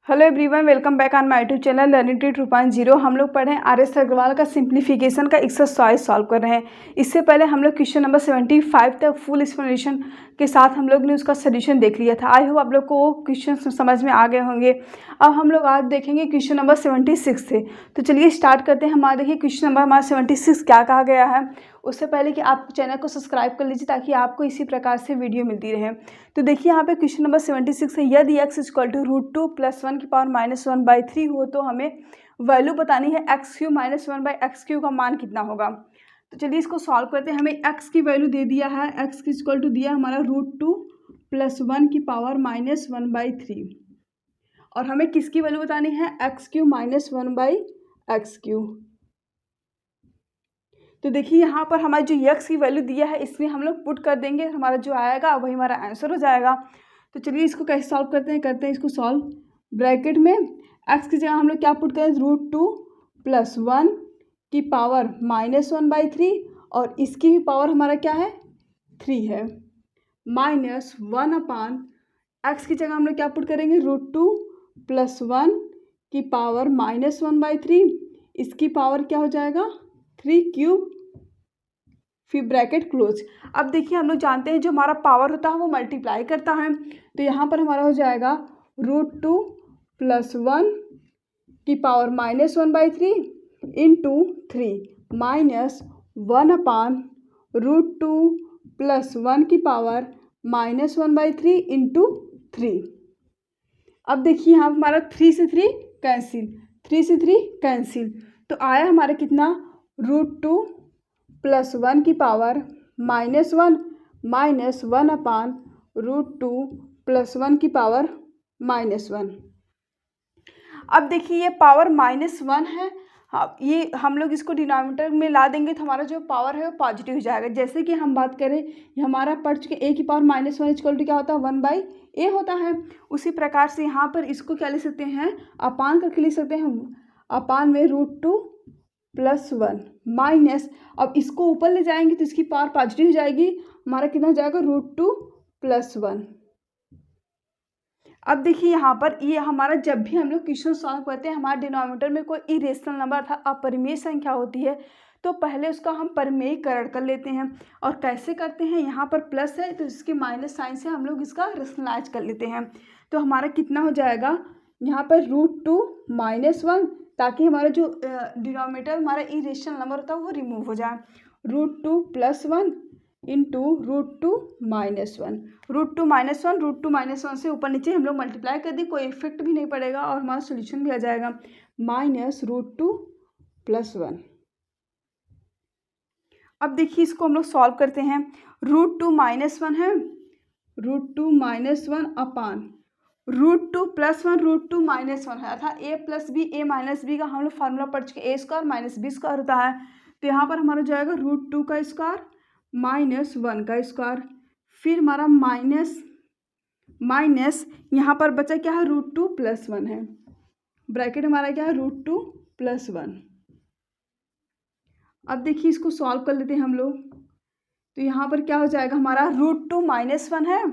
Hello everyone, welcome back on my YouTube channel learning tree 2.0। हम लोग पढ़ रहे हैं आर.एस. अग्रवाल का सिंप्लीफिकेशन का एक्सरसाइज सॉल्व कर रहे हैं। इससे पहले हम लोग क्वेश्चन नंबर 75 तक फुल एक्सप्लेनेशन के साथ हम लोग ने उसका सोल्यूशन देख लिया था। आई होप आप लोग को वो क्वेश्चन समझ में आ गए होंगे। अब हम लोग आज देखेंगे क्वेश्चन नंबर 76 से। तो चलिए स्टार्ट करते हैं। हमारा देखिए क्वेश्चन नंबर हमारा 76 क्या कहा गया है। उससे पहले कि आप चैनल को सब्सक्राइब कर लीजिए ताकि आपको इसी प्रकार से वीडियो मिलती रहे। तो देखिए यहाँ पे क्वेश्चन नंबर 76 है, यदि x इक्वल टू √2 + 1 की पावर -1/3 हो तो हमें वैल्यू बतानी है x³ -1/x³ का मान कितना होगा। तो चलिए इसको सॉल्व करते हैं। हमें x की वैल्यू दे दिया है, x इक्वल टू दिया हमारा √2 + 1 की पावर -1/3 और हमें किसकी वैल्यू बतानी है, x³ -1/x³। तो देखिए यहाँ पर हमारी जो x की वैल्यू दिया है इसमें हम लोग पुट कर देंगे, हमारा जो आएगा वही हमारा आंसर हो जाएगा। तो चलिए इसको कैसे सॉल्व करते हैं इसको सॉल्व। ब्रैकेट में x की जगह हम लोग क्या पुट करें, √2 + 1 की पावर -1/3 और इसकी भी पावर हमारा क्या है, 3 है, -1 x की जगह हम लोग क्या पुट करेंगे, √2 + 1 की पावर -1/3, इसकी पावर क्या हो जाएगा, 3³ फिर ब्रैकेट क्लोज। अब देखिए हम लोग जानते हैं जो हमारा पावर होता है वो मल्टीप्लाई करता है। तो यहाँ पर हमारा हो जाएगा √2 + 1 की पावर -1/3 इंटू 3 -1/√2 + 1 की पावर -1/3 इंटू 3। अब देखिए यहाँ हमारा 3 से 3 कैंसिल, 3 से 3 कैंसिल, तो आया हमारा कितना, √2 + 1 की पावर -1 -1/√2 + 1 की पावर -1। अब देखिए ये पावर -1 है, हाँ ये हम लोग इसको डिनोमिनेटर में ला देंगे तो हमारा जो पावर है वो पॉजिटिव हो जाएगा। जैसे कि हम बात करें ये हमारा पढ़ चुके a की पावर -1 इक्वल टू क्या होता है, 1/a होता है। उसी प्रकार से यहाँ पर इसको क्या ले सकते हैं, अपान करके लिख सकते हैं, अपान में √2 + 1 माइनस, अब इसको ऊपर ले जाएंगे तो इसकी पावर पॉजिटिव हो जाएगी, हमारा कितना हो जाएगा, √2 + 1। अब देखिए यहाँ पर ये हमारा जब भी हम लोग क्वेश्चन सॉल्व करते हैं हमारे डिनोमिनेटर में कोई इरेशनल नंबर था, अपरिमेय संख्या होती है, तो पहले उसका हम परिमेयकरण कर लेते हैं। और कैसे करते हैं, यहाँ पर प्लस है तो इसके माइनस साइन से हम लोग इसका रेशनलाइज कर लेते हैं। तो हमारा कितना हो जाएगा, यहाँ पर √2 - 1, ताकि हमारा जो डिनोमिनेटर हमारा इरेशनल नंबर होता है वो रिमूव हो जाए। √2 + 1 इंटू √2 - 1, √2 - 1, √2 - 1 से ऊपर नीचे हम लोग मल्टीप्लाई कर दी, कोई इफेक्ट भी नहीं पड़ेगा और हमारा सोल्यूशन भी आ जाएगा, -√2 + 1। अब देखिए इसको हम लोग सॉल्व करते हैं। √2 - 1 है, √2 - 1 अपान √2 + 1, √2 - 1 है, अर्थात a + b, a - b का हम लोग फार्मूला पढ़ चुके, a² - b² होता है। तो यहाँ पर हमारा जाएगा √2 का स्क्वायर -1 का स्क्वायर, फिर हमारा माइनस यहाँ पर बचा क्या है, √2 + 1 है, ब्रैकेट हमारा क्या है, √2 + 1। अब देखिए इसको सॉल्व कर लेते हैं हम लोग। तो यहाँ पर क्या हो जाएगा, हमारा √2 - 1 है,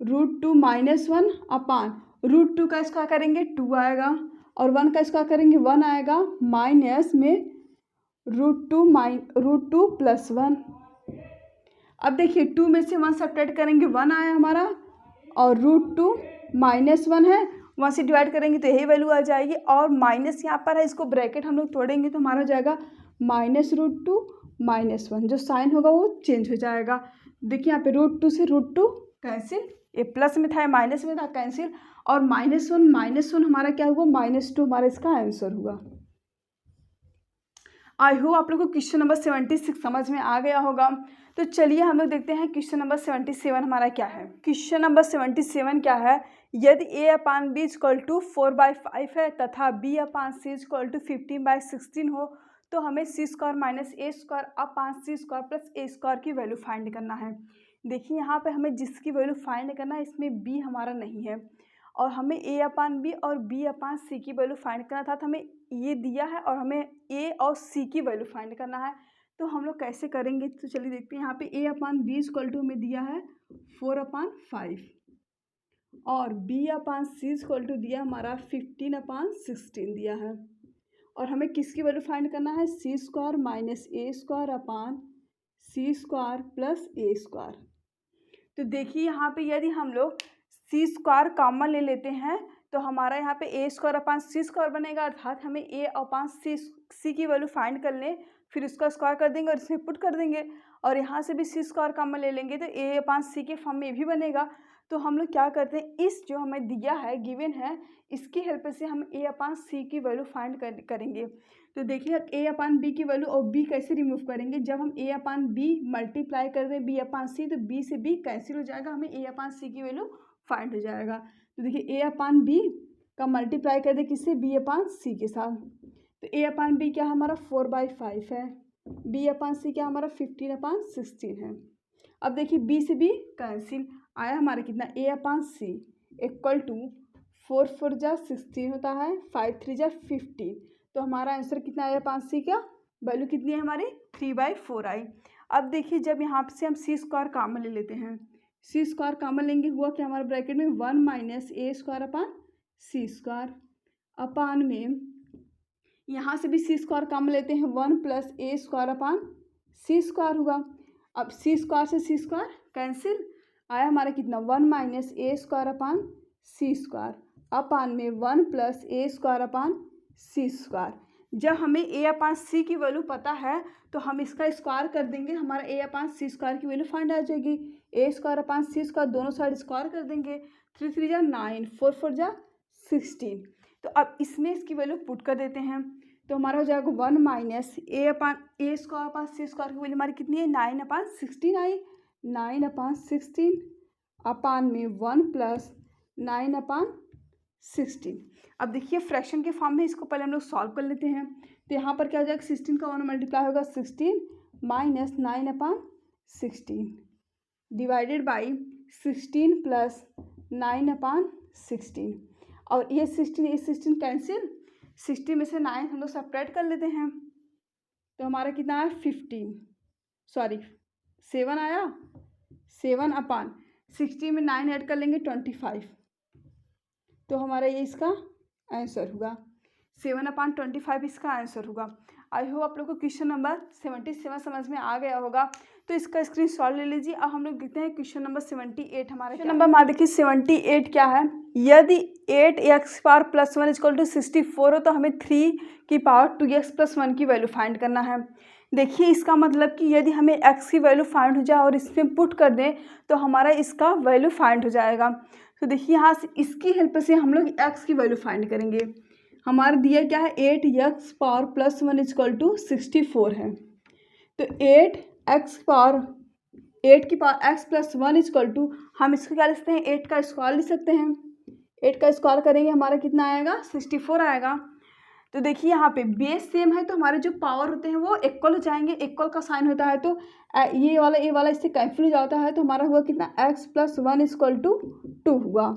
√2 - 1 अपान √2 का स्क्वायर करेंगे 2 आएगा और 1 का स्क्वायर करेंगे 1 आएगा, माइनस में √2 + 1। अब देखिए 2 में से 1 सब्ट्रैक्ट करेंगे 1 आया हमारा, और √2 - 1 है, 1 से डिवाइड करेंगे तो यही वैल्यू आ जाएगी, और माइनस यहाँ पर है, इसको ब्रैकेट हम लोग तोड़ेंगे तो हमारा जाएगा -√2 - 1, जो साइन होगा वो चेंज हो जाएगा। देखिए यहाँ पे √2 से √2 कैंसिल, ये प्लस में था या माइनस में था, कैंसिल, और -1 हमारा क्या हुआ, -2 हमारा इसका आंसर हुआ। आई होप आप लोग को क्वेश्चन नंबर 76 समझ में आ गया होगा। तो चलिए हम लोग देखते हैं क्वेश्चन नंबर 77 हमारा क्या है। क्वेश्चन नंबर 77 क्या है, यदि a/b = 4/5 है तथा b/c = 15/16 हो तो हमें c² - a² + a² की वैल्यू फाइंड करना है। देखिए यहाँ पे हमें जिसकी वैल्यू फाइंड करना है इसमें b हमारा नहीं है, और हमें a/b और b/c की वैल्यू फाइंड करना था, तो हमें ये दिया है और हमें a और c की वैल्यू फाइंड करना है। तो हम लोग कैसे करेंगे, तो चलिए देखते हैं। यहाँ पे a/b = हमें दिया है 4/5 और b/c दिया हमारा 15/16 दिया है। और हमें किसकी वैल्यू फाइंड करना है, c² minus a² plus a²। तो देखिए यहाँ पे यदि हम लोग c² कॉमन ले लेते हैं तो हमारा यहाँ पे a² बनेगा, अर्थात हमें a/c की वैल्यू फाइंड कर लें, फिर उसका स्क्वायर कर देंगे और इसमें पुट कर देंगे। और यहाँ से भी c² कॉमन ले लेंगे तो a/c के फॉर्म में भी बनेगा। तो हम लोग क्या करते हैं, इस जो हमें दिया है गिवन है, इसकी हेल्प से हम a/c की वैल्यू फाइंड करेंगे। तो देखिए a/b की वैल्यू और b कैसे रिमूव करेंगे, जब हम a/b मल्टीप्लाई कर दें b/c तो b से b कैंसिल हो जाएगा, हमें a/c की वैल्यू फाइंड हो जाएगा। तो देखिए a/b का मल्टीप्लाई कर दें किससे, b/c के साथ। तो a/b क्या हमारा 4/5 है, b/c क्या हमारा 15/16 है। अब देखिए b से b कैंसिल आया, हमारा कितना a/c इक्वल टू 4 4 जा 16 होता है, 5 3 जा 15। तो हमारा आंसर कितना आया, a/c का वैल्यू कितनी है हमारी 3/4 आई। अब देखिए जब यहाँ से हम c² कॉमन ले लेते हैं, c² कॉमन लेंगे, हुआ कि हमारे ब्रैकेट में 1 माइनस a² अपान में यहाँ से भी c² कॉमन लेते हैं, 1 प्लस a² होगा। अब c² से c² कैंसिल आया, हमारा कितना 1 माइनस a² अपान में 1 प्लस a²। जब हमें a/c की वैल्यू पता है तो हम इसका स्क्वायर कर देंगे, हमारा a/c² की वैल्यू फाइंड आ जाएगी। a²/c² दोनों साइड स्क्वायर कर देंगे, 3 3 जा 9, 4 4 जा 16। तो अब इसमें इसकी वैल्यू पुट कर देते हैं, तो हमारा हो जाएगा 1 माइनस a/c² की वैल्यू हमारी कितनी है 9/16 आई, 9/16 अपान में 1 प्लस 9/16। अब देखिए फ्रैक्शन के फॉर्म में इसको पहले हम लोग सॉल्व कर लेते हैं। तो यहाँ पर क्या हो जाएगा, 16 का 1 मल्टीप्लाई होगा 16 माइनस 9/16 डिवाइडेड बाई 16 प्लस 9/16। और ये 16 कैंसिल, 60 में से 9 हम लोग सेपरेट कर लेते हैं, तो हमारा कितना है 7 आया, 7/16 में 9 ऐड कर लेंगे 25। तो हमारा ये इसका आंसर होगा, 7/25 इसका आंसर होगा। आई होप आप लोग को क्वेश्चन नंबर 77 समझ में आ गया होगा। तो इसका स्क्रीनशॉट ले लीजिए। अब हम लोग देखते हैं क्वेश्चन नंबर 78 हमारा क्वेश्चन नंबर हमारा देखिए 78 क्या है, यदि 8x + 1 = 64 हो तो हमें 3 + 1 की वैल्यू फाइंड करना है। देखिए इसका मतलब कि यदि हमें x की वैल्यू फाइंड हो जाए और इसमें पुट कर दें तो हमारा इसका वैल्यू फाइंड हो जाएगा। तो देखिए यहाँ से इसकी हेल्प से हम लोग x की वैल्यू फाइंड करेंगे। हमारा दिया क्या है 8x + 1 = 64 है। तो 8x + 1 = हम इसको क्या लिख सकते हैं, 8 का स्क्वायर लिख सकते हैं। 8 का स्क्वायर करेंगे हमारा कितना आएगा 64 आएगा। तो देखिए यहाँ पे बेस सेम है तो हमारे जो पावर होते हैं वो इक्वल हो जाएंगे, इक्वल का साइन होता है तो ये वाला इससे कैंसिल हो जाता है। तो हमारा हुआ कितना x + 1 = 2 हुआ।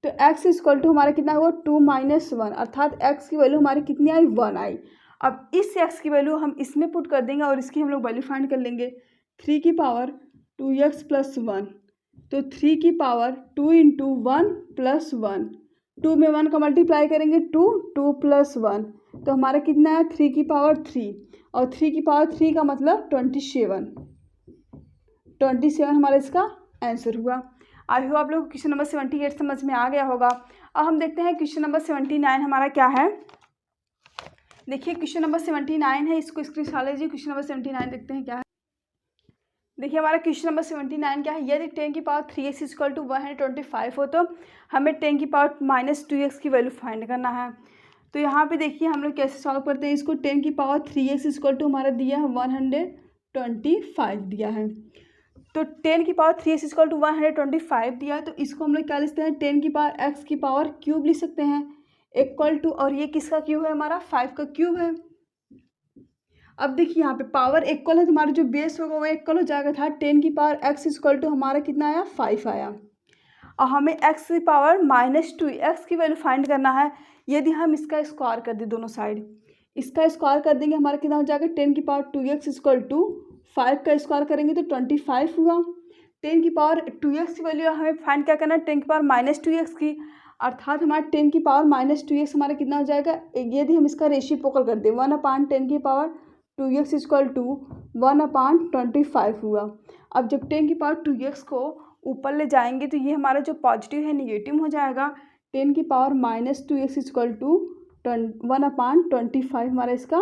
तो x = हमारा कितना हुआ 2 - 1, अर्थात x की वैल्यू हमारी कितनी आई 1 आई। अब इस x की वैल्यू हम इसमें पुट कर देंगे और इसकी हम लोग वैल्यू फाइंड कर लेंगे। 3 की पावर 2x + 1, तो 3 की पावर 2 × 1 + 1, 2 में 1 का मल्टीप्लाई करेंगे 2 + 1, तो हमारा कितना है 3 की पावर 3, और 3 की पावर 3 का मतलब 27 हमारा इसका आंसर हुआ। आई होप आप लोग को क्वेश्चन नंबर 78 समझ में आ गया होगा। अब हम देखते हैं क्वेश्चन नंबर 79 हमारा क्या है। देखिए क्वेश्चन नंबर 79 है, इसको स्क्रीनशॉट लीजिए। क्वेश्चन नंबर 79 देखते हैं क्या है। देखिए हमारा क्वेश्चन नंबर 79 क्या है, यदि 10 की पावर 3x = 125 हो तो हमें 10 की पावर -2x की वैल्यू फाइंड करना है। तो यहाँ पे देखिए हम लोग कैसे सॉल्व करते हैं इसको। 10 की पावर 3x = हमारा दिया है 125 दिया है। तो 10 की पावर 3x = 125 दिया है, तो इसको हम लोग क्या लिखते हैं 10 की पावर x की पावर क्यूब लिख सकते हैं इक्वल टू, और ये किसका क्यूब है हमारा 5 का क्यूब है। अब देखिए यहाँ पे पावर इक्वल है तो हमारा जो बेस होगा वो इक्वल हो जाएगा था। 10 की पावर x = हमारा कितना आया 5 आया, और हमें x की पावर -2x की वैल्यू फाइंड करना है। यदि हम इसका स्क्वायर कर दें दोनों साइड, इसका स्क्वायर कर देंगे हमारा कितना हो जाएगा 10 की पावर 2x = 5 का स्क्वायर करेंगे तो 25 हुआ। 10 की पावर 2x की वैल्यू हमें फाइंड क्या करना है, 10 की पावर -2x की, अर्थात हमारा 10 की पावर -2x हमारा कितना हो जाएगा, यदि हम इसका रेशिप्रोकल कर दें 1/10 की पावर 2x इक्वल टू 1/25 हुआ। अब जब 10 की पावर 2x को ऊपर ले जाएंगे तो ये हमारा जो पॉजिटिव है निगेटिव हो जाएगा। 10 की पावर -2x इक्वल टू 1/25 हमारा इसका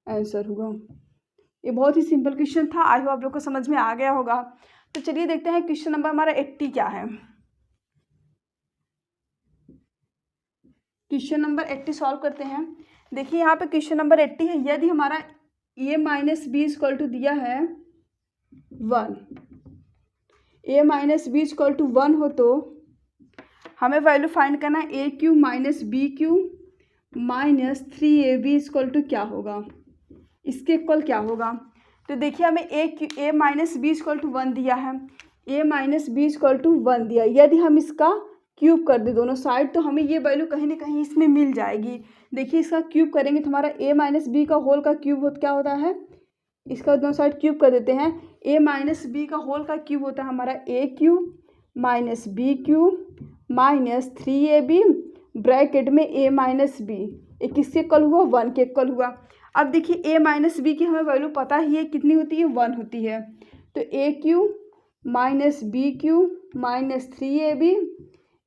आंसर होगा। ये बहुत ही सिंपल क्वेश्चन था, आई होप आप लोग को समझ में आ गया होगा। तो चलिए देखते हैं क्वेश्चन नंबर हमारा 80 क्या है। क्वेश्चन नंबर 80 सॉल्व करते हैं। देखिए यहाँ पे क्वेश्चन नंबर 80 है, यदि हमारा a minus B equal to दिया है 1, a minus B equal to 1 हो तो हमें वैल्यू फाइंड करना है a cube minus B cube minus 3ab equal to क्या होगा, इसके इक्वल क्या होगा। तो देखिए हमें a minus B equal to 1 दिया है, a minus B equal to 1 दिया, यदि हम इसका क्यूब कर दे दोनों साइड तो हमें ये वैल्यू कहीं ना कहीं इसमें मिल जाएगी। देखिए इसका क्यूब करेंगे तो हमारा a माइनस बी का होल का क्यूब क्या होता है, इसका दोनों साइड क्यूब कर देते हैं, a माइनस बी का होल का क्यूब होता है हमारा a cube minus B cube minus 3ab bracket में a माइनस बी, एक किसके इक्वल हुआ, 1 के इक्वल हुआ। अब देखिए a माइनस बी की हमें वैल्यू पता ही है कितनी होती है, 1 होती है। तो a cube minus B cube minus 3ab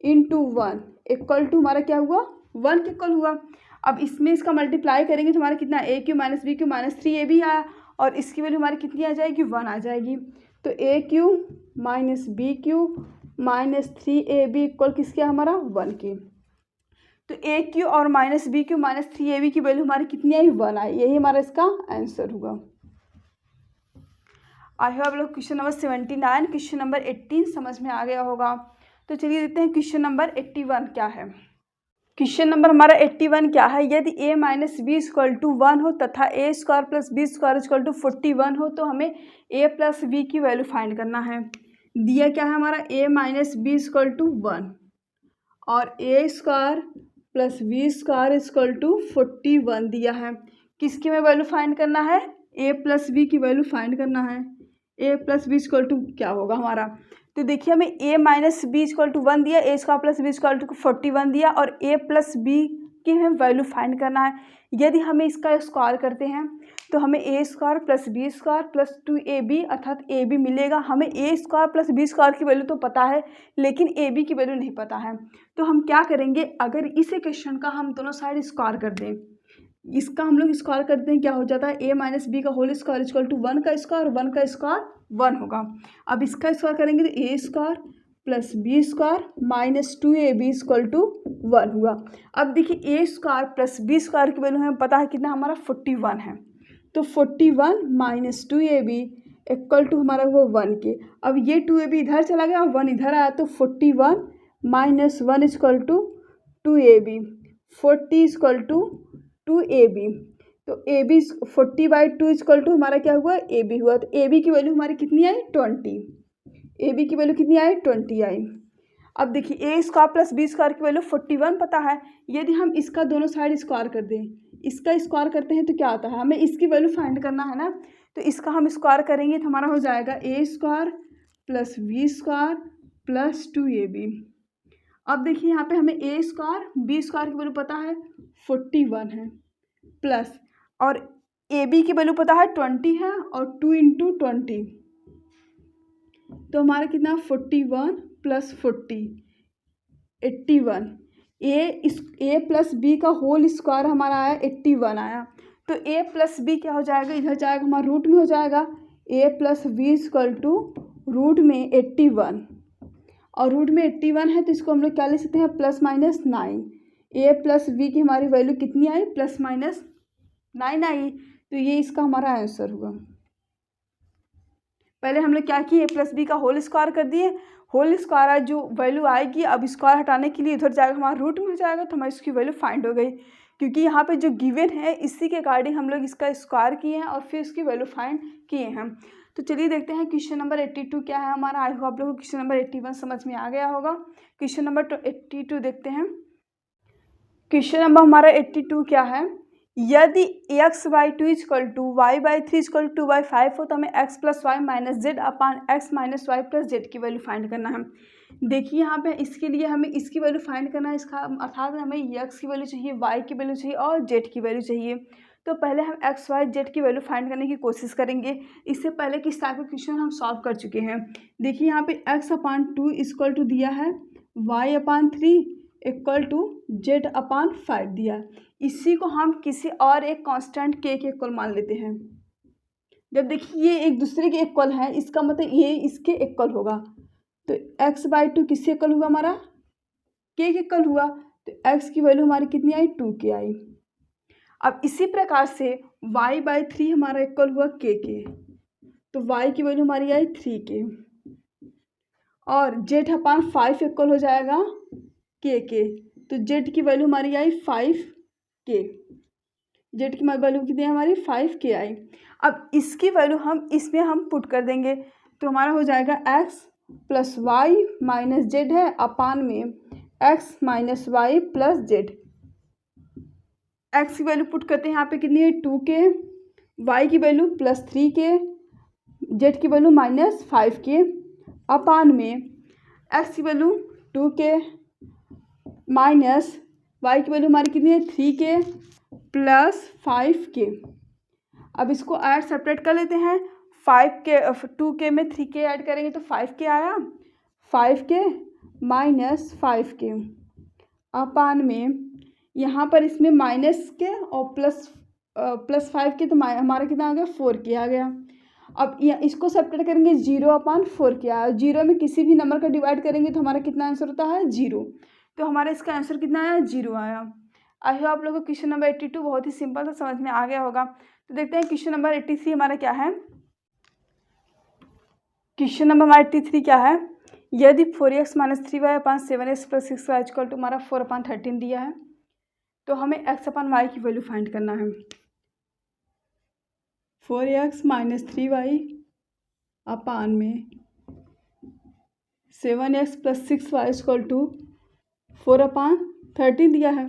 into 1 equal to हमारा क्या हुआ, 1 के इक्वल हुआ। अब इसमें इसका मल्टीप्लाई करेंगे तो हमारा कितना, a cube minus B cube minus 3ab आया और इसकी वैल्यू हमारी कितनी आ जाएगी, 1 आ जाएगी। तो a cube minus B cube minus 3ab equal किसके, हमारा 1 की। तो a क्यू और minus B cube minus 3ab की वैल्यू हमारी कितनी आई, 1 आई, यही हमारा इसका आंसर होगा। आई होप आप लोग क्वेश्चन नंबर 79 क्वेश्चन नंबर 18 समझ में आ गया होगा। तो चलिए देखते हैं क्वेश्चन नंबर 81 क्या है। क्वेश्चन नंबर हमारा 81 क्या है, यदि a minus B equal to 1 हो तथा a square plus B square equal to 41 हो तो हमें a प्लस बी की वैल्यू फाइंड करना है। दिया क्या है हमारा, a minus B equal to 1 और a square plus B square equal to 41 दिया है। किसकी में वैल्यू फाइंड करना है, a प्लस बी की वैल्यू फाइंड करना है। a plus B equal to क्या होगा हमारा, तो देखिए हमें a minus B equal to 1 दिया, a square plus B equal to 41 दिया और a प्लस बी की हमें वैल्यू फाइंड करना है। यदि हमें इसका स्क्वायर करते हैं तो हमें a square plus B square plus 2ab अर्थात ab मिलेगा। हमें a square plus B square की वैल्यू तो पता है लेकिन ab की वैल्यू नहीं पता है। तो हम क्या करेंगे, अगर इस इक्वेशन का हम दोनों साइड स्क्वायर कर दें, इसका हम लोग स्क्वायर करते हैं क्या हो जाता है, a माइनस बी का होल स्क्वायर इक्वल टू 1 का स्क्वायर, 1 का स्क्वायर 1 होगा। अब इसका स्क्वायर करेंगे तो a square plus B square minus 2ab equal to 1 हुआ। अब देखिए a square plus B square की वैल्यू हमें पता है कितना, हमारा 41 है। तो 41 माइनस 2ab इक्वल टू हमारा हुआ 1 के। अब ये 2ab इधर चला गया और 1 इधर आया तो 41 minus 1 equal to 2ab, 40 equal to 2ab। तो ab 40/2 इक्वल टू हमारा क्या हुआ, ab हुआ। तो ab की वैल्यू हमारी कितनी आई, 20। ab की वैल्यू कितनी आई, 20 आई। अब देखिए a square plus B square की वैल्यू 41 पता है, यदि हम इसका दोनों साइड स्क्वायर कर दें, इसका स्क्वायर करते हैं तो क्या आता है, हमें इसकी वैल्यू फाइंड करना है ना। तो इसका हम स्क्वायर करेंगे तो हमारा हो जाएगा a square plus B square plus 2ab। अब देखिए यहाँ पे हमें a स्क्वायर बी स्क्वायर की वैल्यू पता है 41 है प्लस और ab की वैल्यू पता है 20 है और 2 इंटू 20 तो हमारा कितना 41 प्लस 40 81। a प्लस बी का होल स्क्वायर हमारा आया 81 आया। तो a प्लस बी क्या हो जाएगा, इधर जाएगा हमारा रूट में हो जाएगा a plus B equal to root में 81 और रूट में 81 है तो इसको हम लोग क्या ले सकते हैं, plus minus 9। a plus B की हमारी वैल्यू कितनी आई, प्लस माइनस 9 आई। तो ये इसका हमारा आंसर हुआ। पहले हम लोग क्या किए, a प्लस बी का होल स्क्वायर कर दिए, होल स्क्वायर जो वैल्यू आएगी अब स्क्वायर हटाने के लिए इधर जाएगा हमारा रूट में हो जाएगा तो हमारी इसकी वैल्यू फाइंड हो गई। क्योंकि यहाँ पे जो गिवन है इसी के अकॉर्डिंग हम लोग इसका स्क्वायर किए हैं और फिर इसकी वैल्यू फाइंड किए हैं। तो चलिए देखते हैं क्वेश्चन नंबर 82 क्या है हमारा। आई होप आप लोगों को क्वेश्चन नंबर 81 समझ में आ गया होगा। क्वेश्चन नंबर 82 देखते हैं। क्वेश्चन नंबर हमारा 82 क्या है, यदि x by two equal to y by three equal to two by five तो हमें x plus Y minus z upon x minus Y plus z की वैल्यू फाइंड करना है। देखिए यहाँ पे इसके लिए हमें इसकी वैल्यू फाइंड करना है, इसका अर्थात हमें एक्स की वैल्यू चाहिए, वाई की वैल्यू चाहिए और जेड की वैल्यू चाहिए। तो पहले हम एक्स वाई जेड की वैल्यू फाइंड करने की कोशिश करेंगे। इससे पहले किस टाइप का क्वेश्चन हम सॉल्व कर चुके हैं। देखिए यहाँ पे X upon two equal to दिया है, Y upon three equal to Z upon five दिया। इसी को हम किसी और एक कांस्टेंट के इक्वल मान लेते हैं। जब देखिए ये एक दूसरे के इक्वल है, इसका मतलब ये इसके इक्वल होगा। तो x बाई टू किससे इक्वल हुआ, हमारा के इक्वल हुआ। तो x की वैल्यू हमारी कितनी आई, 2k आई। अब इसी प्रकार से y बाई थ्री हमारा इक्वल हुआ k के, तो y की वैल्यू हमारी आई 3k और z अपान 5 इक्वल हो जाएगा k के, तो z की वैल्यू हमारी आई 5k। z की वैल्यू कितनी है हमारी 5k आई। अब इसकी वैल्यू हम इसमें हम पुट कर देंगे, तो हमारा हो जाएगा x plus Y minus Z है अपान में x minus Y plus Z. x की वैल्यू पुट करते हैं यहाँ पे कितनी है 2k, y की वैल्यू प्लस 3k, z की वैल्यू माइनस 5k अपान में x की वैल्यू 2k माइनस y की वैल्यू हमारी कितनी है 3k प्लस 5k। अब इसको ऐड सेपरेट कर लेते हैं। 5k 2k में 3k ऐड करेंगे तो 5k आया, 5k माइनस 5k अपान में यहाँ पर इसमें माइनस के और प्लस 5k, तो हमारा कितना आ गया 4k आ गया। अब इसको सेपरेट करेंगे 0 अपान 4k आया। 0 में किसी भी नंबर का डिवाइड करेंगे तो हमारा कितना आंसर होता है 0, तो हमारा इसका आंसर कितना आया 0 आया। आई होप आप लोगों को क्वेश्चन नंबर 82 बहुत ही सिंपल था, समझ में आ गया होगा। तो देखते हैं क्वेश्चन नंबर 83 हमारा क्या है। क्वेश्चन नंबर हमारा 83 क्या है, यदि 4x minus 3y upon 7x plus 6y equal to हमारा 4 अपान 13 दिया है, तो हमें x अपान y की वैल्यू फाइंड करना है। 4x माइनस 3y अपान में 7x plus 6y equal to 4 upon 13 दिया है।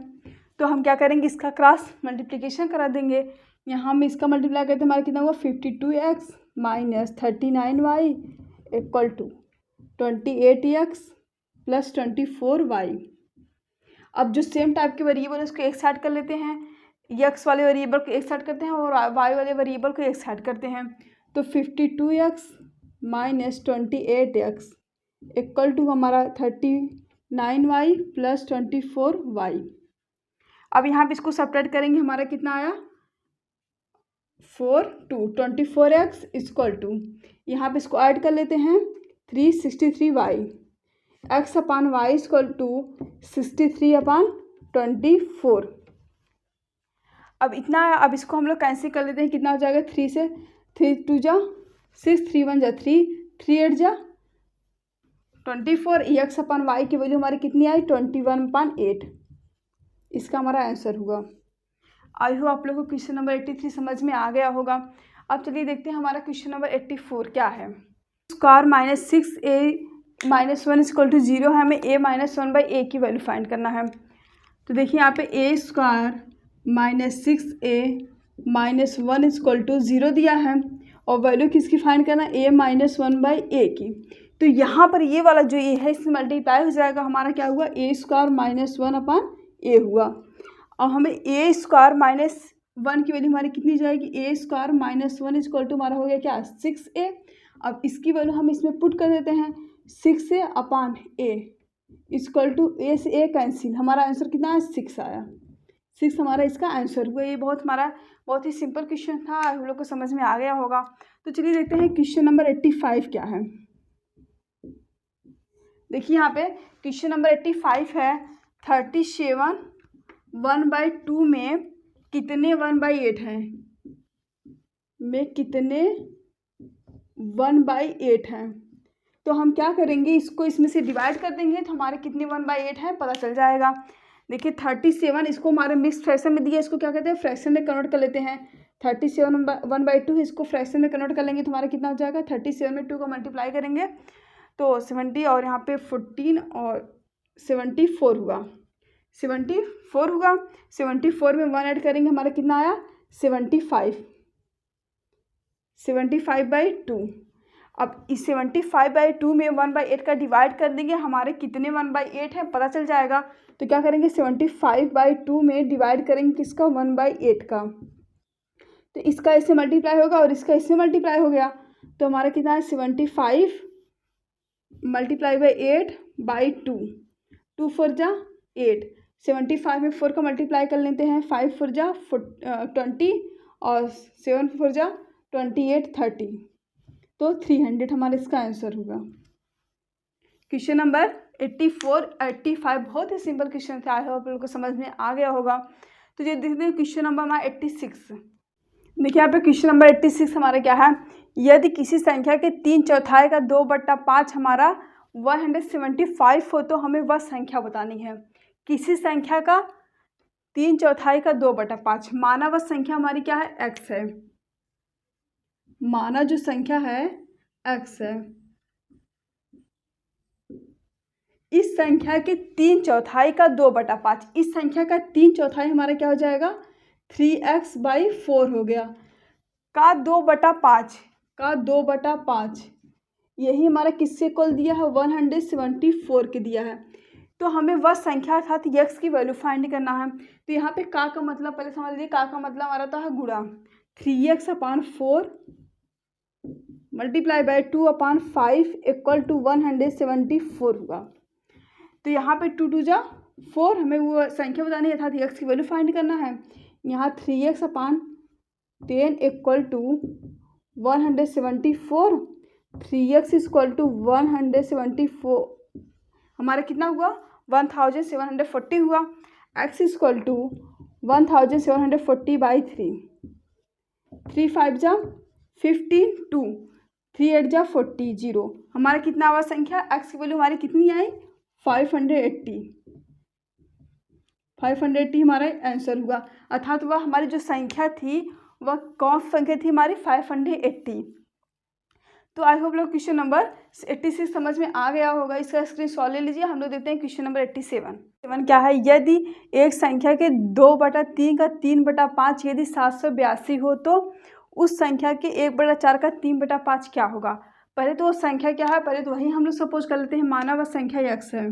तो हम क्या करेंगे, इसका क्रॉस मल्टीप्लिकेशन करा देंगे। यहाँ हम इसका मल्टीप्लाई करते हैं, हमारा कितना हुआ 52x minus 39y equal to 28x plus 24y। अब जो सेम टाइप के वेरिएबल उसको एक साइड कर लेते हैं, x वाले वेरिएबल को एक साइड करते हैं और y वाले वेरिएबल को एक साइड करते हैं। तो 52x minus 28x equal to हमारा 39y प्लस 24y। अब यहाँ पे इसको सेपरेट करेंगे, हमारा कितना आया 4 2 24x इक्वल टू, यहाँ पे इसको ऐड कर लेते हैं 363y, x upon Y equal to 63 upon 24। अब इतना, अब इसको हम लोग कैंसिल कर लेते हैं, कितना हो जाएगा 3 से 3 2 जा 6, 3 1 जा 3, 3 8 जा 24, x अपान वाई की वैल्यू हमारी कितनी आई 21 अपान 8। इसका हमारा आंसर हुआ। आई होप आप लोगों को क्वेश्चन नंबर 83 समझ में आ गया होगा। अब चलिए देखते हैं हमारा क्वेश्चन नंबर 84 क्या है। Square minus 6a minus 1 equal to 0 है, हमें a माइनस 1 बाई ए की वैल्यू फाइंड करना है। तो देखिए यहाँ पे a square minus 6a minus 1 equal to 0 दिया है और वैल्यू किसकी फाइंड करना है a माइनस 1 बाई ए की। तो यहाँ पर ये वाला जो a है इसमें मल्टीप्लाई हो जाएगा, हमारा क्या हुआ a स्क्वायर माइनस 1 अपान ए हुआ। और हमें ए स्क्वायर माइनस 1 की वैल्यू हमारी कितनी जाएगी, ए स्क्वायर माइनस 1 इक्वल टू हमारा हो गया क्या 6a। अब इसकी वैल्यू हम इसमें पुट कर देते हैं 6a upon A equal to ए से ए कैंसिल, हमारा आंसर कितना है 6 आया। 6 हमारा इसका आंसर हुआ। ये बहुत ही सिंपल क्वेश्चन था, हम लोग को समझ में आ गया होगा। तो चलिए देखते हैं क्वेश्चन नंबर 85 क्या है। देखिए यहाँ पे क्वेश्चन नंबर 85 है 37 1/2 में कितने 1/8 हैं, में कितने 1/8 हैं। तो हम क्या करेंगे, इसको इसमें से डिवाइड कर देंगे तो हमारे कितने 1/8 हैं पता चल जाएगा। देखिए 37 इसको हमारे मिक्स फ्रैक्शन में दिया, इसको क्या कहते हैं फ्रैक्शन में कन्वर्ट कर लेते हैं। 37 1/2 इसको फ्रैक्शन में कन्वर्ट कर लेंगे तो हमारा कितना हो जाएगा 37 में 2 को मल्टीप्लाई करेंगे तो 70 और यहाँ पे 14 और 74 हुआ। 74 होगा। 74 में 1 ऐड करेंगे, हमारा कितना आया 75। 75/2। अब इस 75/2 में 1/8 का डिवाइड कर देंगे, हमारे कितने 1/8 है पता चल जाएगा। तो क्या करेंगे 75/2 में डिवाइड करेंगे किसका 1/8 का, तो इसका इससे मल्टीप्लाई होगा और इसका इससे मल्टीप्लाई हो गया, तो हमारा कितना है 75 × 8/2। 2 4 जा 8। 75 में 4 का मल्टीप्लाई कर लेते हैं, 5 4 जा 20 और 7 4 जा 28 30, तो 300 हमारा इसका आंसर होगा। क्वेश्चन नंबर 85 बहुत ही सिंपल क्वेश्चन था, आई होप आप लोगों को समझ में आ गया होगा। तो ये देखते हैं क्वेश्चन नंबर हमारा 86। देखिए यहाँ पे क्वेश्चन नंबर 86 हमारा क्या है, यदि किसी संख्या के 3/4 का 2/5 हमारा 175 हो तो हमें वह संख्या बतानी है। किसी संख्या का 3/4 का 2/5, माना वह संख्या हमारी क्या है x है, माना जो संख्या है x है। इस संख्या के 3/4 का 2/5, इस संख्या का 3/4 हमारा क्या हो जाएगा 3x/4 हो गया, का 2/5 यही हमारा किससे इक्वल दिया है 174 के दिया है। तो हमें वह संख्या अर्थात x की वैल्यू फाइंड करना है। तो यहाँ पे का मतलब पहले समझ लीजिए, का मतलब हमारा था गुणा 3x/4 × 2/5 = 174 हुआ। तो यहाँ पे 2 2 जा 4, हमें वो संख्या बतानी है अर्थात x की वैल्यू फाइंड करना है। यहाँ 3x/10 = 174, 3x = 174 हमारा कितना हुआ 1740 हुआ। x = 1740/3, 3 5 जा 52, 3 8 जा 40, 0 हमारा कितना हुआ संख्या x की वैल्यू हमारी कितनी आई 580 हमारा आंसर हुआ। अर्थात वह हमारी जो संख्या थी वह कौन सी संख्या थी हमारी 580। तो आई होप लोग क्वेश्चन नंबर 86 समझ में आ गया होगा, इसका स्क्रीनशॉट ले लीजिए। हम लोग देखते हैं क्वेश्चन नंबर 87 क्या है, यदि एक संख्या के 2/3 का 3/5 यदि 782 हो तो उस संख्या के 1/4 का 3/5 क्या होगा। पहले तो वो संख्या क्या है, पहले तो वही हम लोग सपोज कर लेते हैं, माना वह संख्या x है,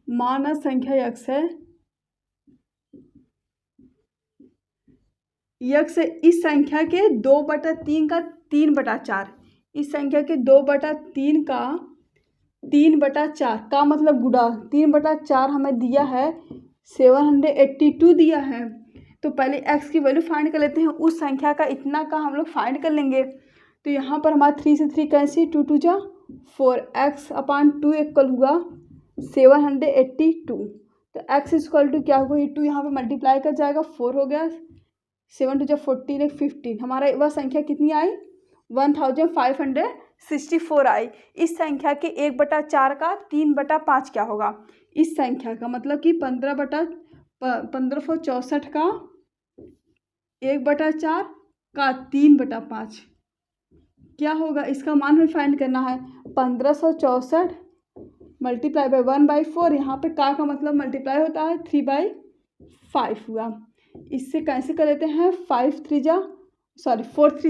माना संख्या x है, x इस संख्या के 2/3 का 3/4, इस संख्या के 2/3 का 3/4 का मतलब गुणा 3/4 हमें दिया है 782 दिया है। तो पहले x की वैल्यू फाइंड कर लेते हैं, उस संख्या का इतना का हम लोग फाइंड कर लेंगे। तो यहाँ पर हमारा 3 से 3 कैंसिल, 2 2 जा 4, x/2 इक्वल हुआ 782। तो x = क्या होगा, ये 2 यहाँ पर मल्टीप्लाई कर जाएगा, 4 हो गया, 7 2 जा 14, 15 हमारा वह संख्या कितनी आई 1564 आई। इस संख्या के 1/4 का 3/5 क्या होगा, इस संख्या का मतलब कि 1564 का 1/4 का 3/5 क्या होगा, इसका मान हमें फाइंड करना है। 1564 × 1/4, यहाँ पे का मतलब मल्टीप्लाई होता है 3/5 हुआ। इससे कैसे कर लेते हैं, 4 3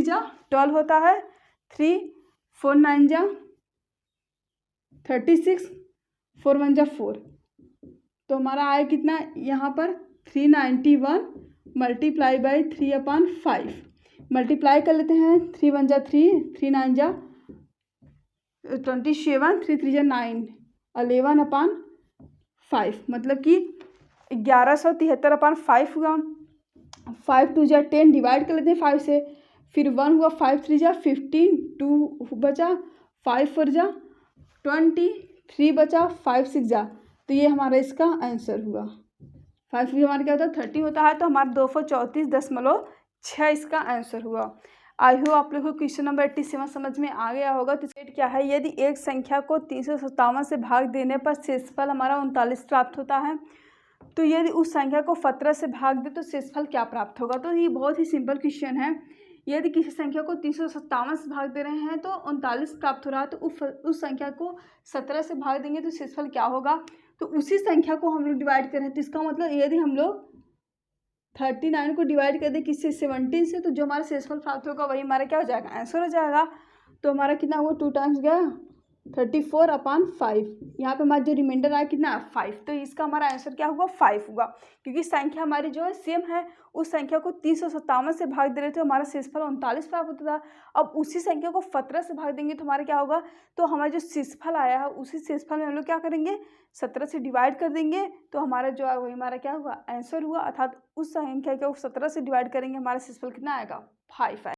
जा 12 होता है, 3 4 9 जा 36, 4 1 जा 4, तो हमारा आया कितना यहाँ पर 391 × 3/5 मल्टीप्लाई कर लेते हैं, 3 1 जा 3, 3 9 जा 27, 3 3 जा 9, 11/5 मतलब कि 1173/5 हुआ। 5 2 जा 10 डिवाइड कर लेते हैं 5 से, फिर 1 हुआ, 5 3 जा 15, 2 बचा, 5 4 जा 20, 3 बचा, 5 6 जा, तो ये हमारा इसका आंसर हुआ। 5 भी हमारा क्या होता है 30 होता है, तो हमारा 234.6 इसका आंसर हुआ। आई होप आप लोगों को क्वेश्चन नंबर 87 समझ में आ गया होगा। तो स्टेट क्या है, यदि एक संख्या को 357 से भाग देने पर शेषफल हमारा 39 प्राप्त होता है, तो यदि उस संख्या को 17 से भाग दे तो शेषफल क्या प्राप्त होगा। तो ये बहुत ही सिंपल क्वेश्चन है, यदि किसी संख्या को 357 से भाग दे रहे हैं तो 39 प्राप्त हो रहा है, तो उस संख्या को 17 से भाग देंगे तो शेषफल क्या होगा। तो उसी संख्या को हम लोग डिवाइड करें। तो इसका मतलब यदि हम लोग 39 को डिवाइड कर दें किससे, 17 से, तो जो हमारा शेषफल प्राप्त होगा वही हमारा क्या हो जाएगा, आंसर हो जाएगा। तो हमारा कितना हुआ, 2 टाइम्स गया 34/5। यहाँ पे हमारा जो रिमाइंडर आया कितना, 5। तो इसका हमारा आंसर क्या हुआ, 5 हुआ, क्योंकि संख्या हमारी जो है सेम है। उस संख्या को 357 से भाग दे रहे थे, हमारा शेषफल 39 प्राप्त होता था। अब उसी संख्या को 17 से भाग देंगे तो हमारा क्या होगा, तो हमारा जो शेषफल आया है उसी शेषफल में हम लोग क्या करेंगे, 17 से डिवाइड कर देंगे, तो हमारा जो है वही हमारा क्या हुआ, आंसर हुआ। अर्थात उस संख्या को 17 से डिवाइड करेंगे, हमारा शेषफल कितना आएगा, 5 आएगा।